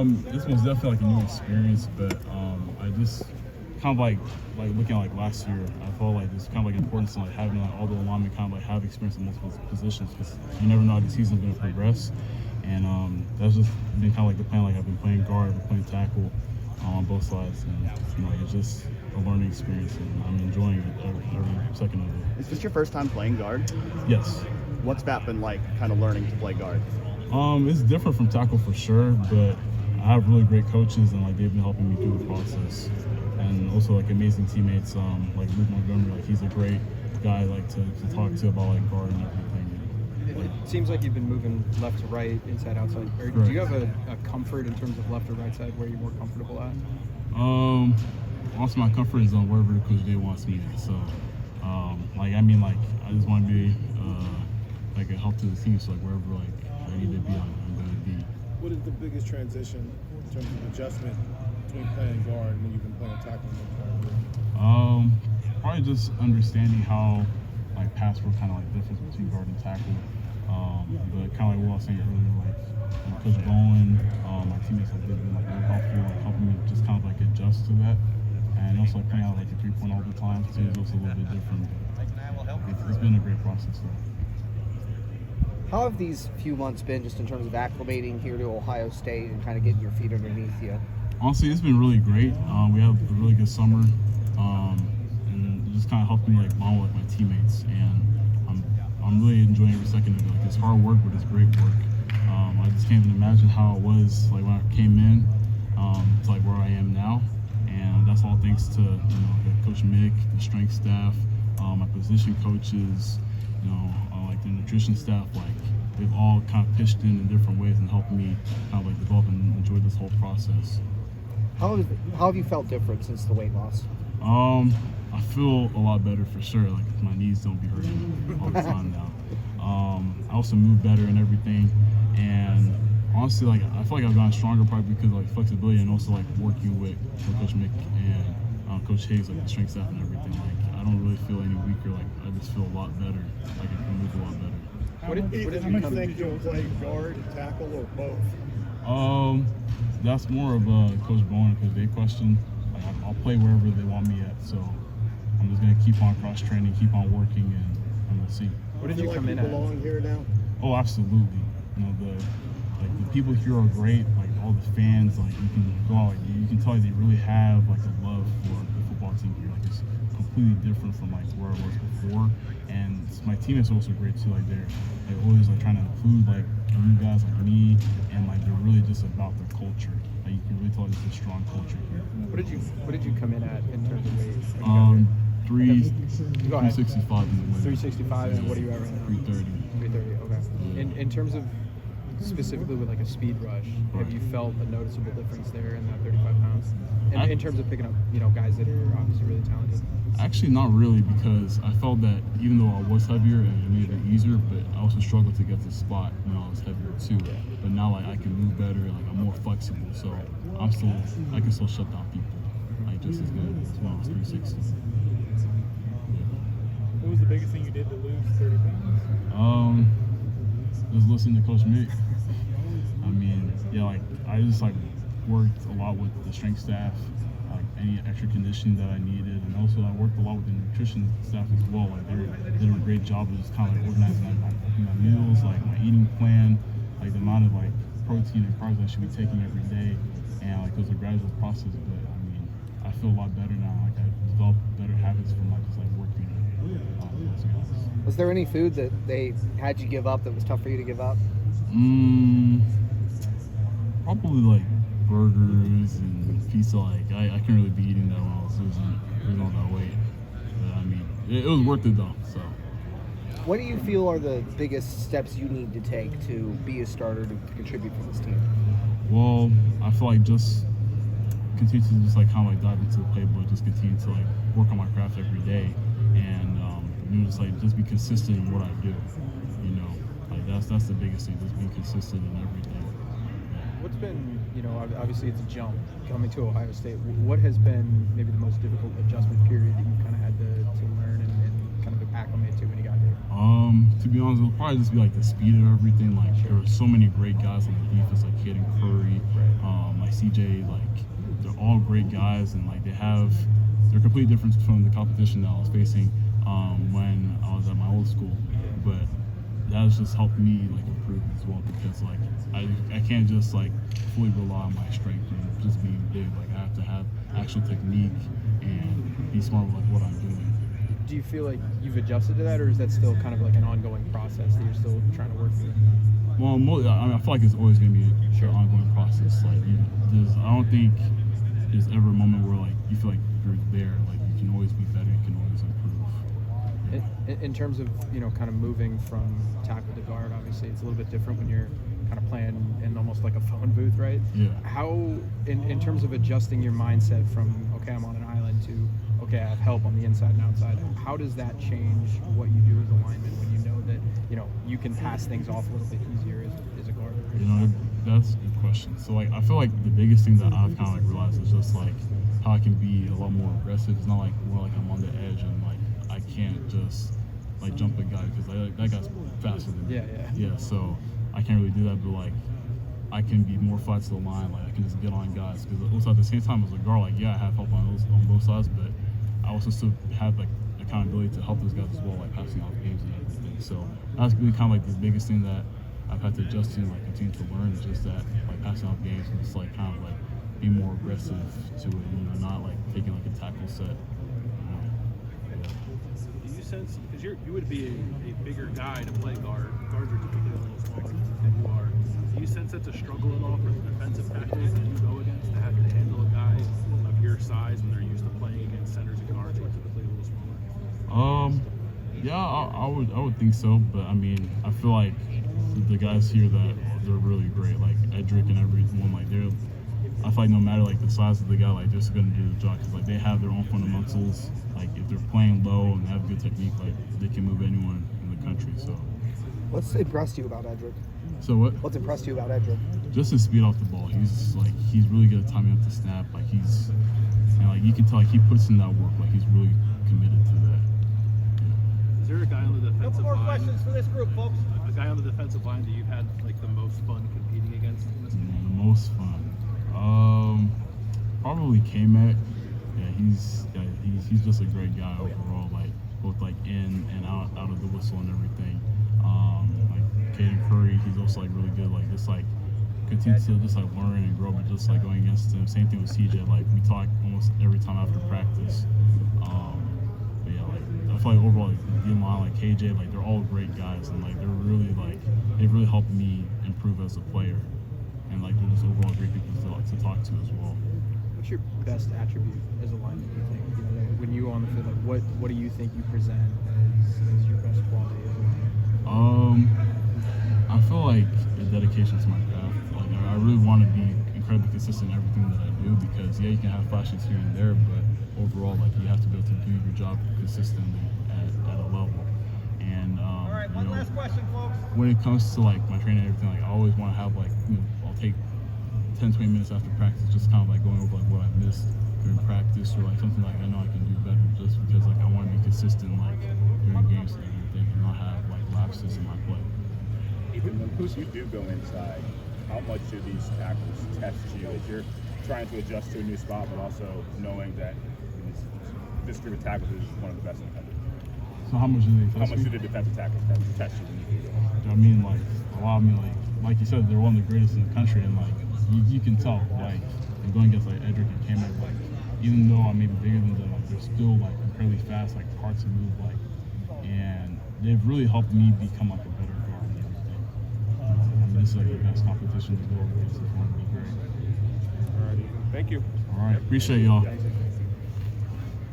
This was definitely like a new experience, but I just kind of like looking at like last year, I felt like there's kind of like importance in like having like all the linemen kind of like have experience in multiple positions because you never know how the season's going to progress, and that's just been kind of like the plan. Like I've been playing guard, I've been playing tackle on both sides, and it's just a learning experience, and I'm enjoying it every second of it. Is this your first time playing guard? Yes. What's that been like, kind of learning to play guard? It's different from tackle for sure, but I have really great coaches and like they've been helping me through the process, and also like amazing teammates. Like Luke Montgomery, like he's a great guy like to talk to about like guard and everything. It seems like you've been moving left to right, inside, outside. Do you have a comfort in terms of left or right side where you're more comfortable at? Also my comfort is on wherever Coach Day wants me at. So, I just want to be like a help to the team. So like wherever like I need to be, I'm going to be. What is the biggest transition in terms of adjustment between playing guard and when you've been playing tackle? Probably just understanding how like pass pro kind of like difference between guard and tackle. But kind of like what I was saying earlier, like Coach Bowen, my teammates have been like really helpful, like helping me just kind of like adjust to that. And also like playing out like a 3-point all the time too is also a little bit different. It's been a great process though. How have these few months been just in terms of acclimating here to Ohio State and kind of getting your feet underneath you? Honestly, it's been really great. We had a really good summer, and it just kind of helped me like bond with my teammates. And I'm really enjoying every second of it. Like it's hard work, but it's great work. I just can't even imagine how it was like when I came in to like where I am now, and that's all thanks to Coach Mick, the strength staff, my position coaches, like the nutrition staff. Like they've all kind of pitched in different ways and helped me kind of like develop and enjoy this whole process. How have you felt different since the weight loss? I feel a lot better for sure. Like my knees don't be hurting all the time now. I also move better and everything. And honestly, like I feel like I've gotten stronger probably because of like flexibility and also like working with Coach Mick and Coach Higgs, like the strength staff and everything. Like I don't really feel any weaker. Like I just feel a lot better. Like I can move a lot better. What did you think you'll play guard, tackle, or both? That's more of a Coach Bowen and Coach Day question. Like I'll play wherever they want me at. So I'm just gonna keep on cross training, keep on working, and we'll see. What did you come in at? Belong here now? Oh, absolutely. The people here are great. Like all the fans, like you can go out, you can tell they really have like a love for the football team here. Like it's completely different from like where I was before. And my teammates are also great too. Like they're always like trying to include like new guys like me, and like they're really just about their culture. Like you can really tell it's a strong culture here. What did you come in at in terms of weight? 365 in the weight. 365, and what are you at right now? 330. 330. Okay. In terms of specifically with like a speed rush, have you felt a noticeable difference there in that 35 pounds? In terms of picking up, guys that are obviously really talented? Actually, not really, because I felt that even though I was heavier, it made it easier, but I also struggled to get to the spot when I was heavier too. But now, like, I can move better, like, I'm more flexible, so I can still shut down people, like, just as good as when I was 360. What was the biggest thing you did to lose 30 pounds? Just listening to Coach Mick. I mean, I just worked a lot with the strength staff, like any extra conditioning that I needed, and also I worked a lot with the nutrition staff as well. Like they did a great job of just kind of like organizing my meals, like my eating plan, like the amount of like protein and carbs I should be taking every day, and like it was a gradual process. But I mean, I feel a lot better now. Like I developed better habits from like just like working. Was there any food that they had you give up that was tough for you to give up? Probably like burgers and pizza. Like I couldn't really be eating that when I was losing all that weight. But I mean, it was worth it though. So. What do you feel are the biggest steps you need to take to be a starter to contribute for this team? Well, I feel like just continue to just like kind of like dive into the playbook, just continue to like work on my craft every day, and just be consistent in what I do. Like that's the biggest thing, just being consistent in everything. What's been, obviously it's a jump coming to Ohio State. What has been maybe the most difficult adjustment period that you kind of had to learn and kind of acclimate to when you got here? To be honest, it'll probably just be like the speed of everything. Like there were so many great guys on the defense, like Kid and Curry, CJ, like they're all great guys, and like they're completely different from the competition that I was facing when I was at my old school. But that has just helped me like improve as well, because like I can't just like fully rely on my strength and just being big. Like I have to have actual technique and be smart with like what I'm doing. Do you feel like you've adjusted to that, or is that still kind of like an ongoing process that you're still trying to work through? Well, I feel like it's always going to be an ongoing process. Like, I don't think there's ever a moment where like you feel like you're there. Like you can always be better. You can always improve. In terms of kind of moving from tackle to guard, obviously it's a little bit different when you're kind of playing in almost like a phone booth, right? Yeah. How, in terms of adjusting your mindset from okay, I'm on an island to okay, I have help on the inside and outside. How does that change what you do as a lineman when you know that you can pass things off a little bit easier as a guard? That's a good question. So like I feel like the biggest thing that I've kind of like realized is just like how I can be a lot more aggressive. It's not like more like I'm on the edge and like I can't just like jump a guy because that guy's faster than me. Yeah. So I can't really do that, but like I can be more flat to the line. Like I can just get on guys because also at the same time as a guard, like I have help on both sides, but I also still have like accountability to help those guys as well, like passing off games and everything. So that's really kind of like the biggest thing that I've had to adjust to and like continue to learn, is just that like passing off games and just like kind of like be more aggressive to it, not like taking like a tackle set. Do you sense, because you would be a bigger guy to play guard, guards are typically a little smaller than you are. Do you sense that's a struggle at all for the defensive tackles that you go against to have to handle a guy of your size when they're used to playing against centers and guards who are typically a little smaller? Yeah, I would think so, but I mean, I feel like the guys here that they're really great, like Edric and everyone, like I feel like no matter like the size of the guy, like they're just gonna do the job because like they have their own fundamentals. Like if they're playing low and have good technique, like they can move anyone in the country. So, What's impressed you about Edric? So what? What's impressed you about Edric? Just his speed off the ball. He's really good at timing up the snap. Like like you can tell like he puts in that work. Like he's really committed to that. Is there a guy on the defensive line? No more questions for this group, folks. A guy on the defensive line that you've had like the most fun competing against in this game? The most fun. Probably K-Mac. He's just a great guy overall. Like both like in and out of the whistle and everything. Like Caden Curry, he's also like really good. Like just like continue to just like learn and grow, but just like going against him. Same thing with CJ. Like we talk almost every time after practice. But yeah, like I feel like overall, like the line, like KJ, like they're all great guys, and like they've really helped me improve as a player, and like they're just overall great people to talk to as well. What's your best attribute as a lineman, do you think? When you on the field, like what do you think you present as your best quality as a lineman? I feel like the dedication to my craft. Like I really want to be incredibly consistent in everything that I do, because you can have flashes here and there, but overall, like you have to be able to do your job consistently at a level. And All right, one last question, folks. when it comes to like my training and everything, like I always want to have like I'll take 10-20 minutes after practice, just kind of like going over like what I missed during practice, or like something like I know I can do better, just because like I want to be consistent like during games and everything, and not have like lapses in my play. Even when you do go inside, how much do these tackles test you as you're trying to adjust to a new spot, but also knowing that this group of tackles is one of the best in the country? So how much do they test How much me? do the defensive tackles test you when you do that? I mean, like a lot of me, like you said, they're one of the greatest in the country, and like you can tell, like and going against like Edric and K-Mac, like even though I'm maybe bigger than them, like they're still like incredibly fast, like hard to move, like, and they've really helped me become like a better guard and everything. I mean, this is like the best competition to go against. It's going to be great. Alrighty. Thank you. All right, appreciate y'all.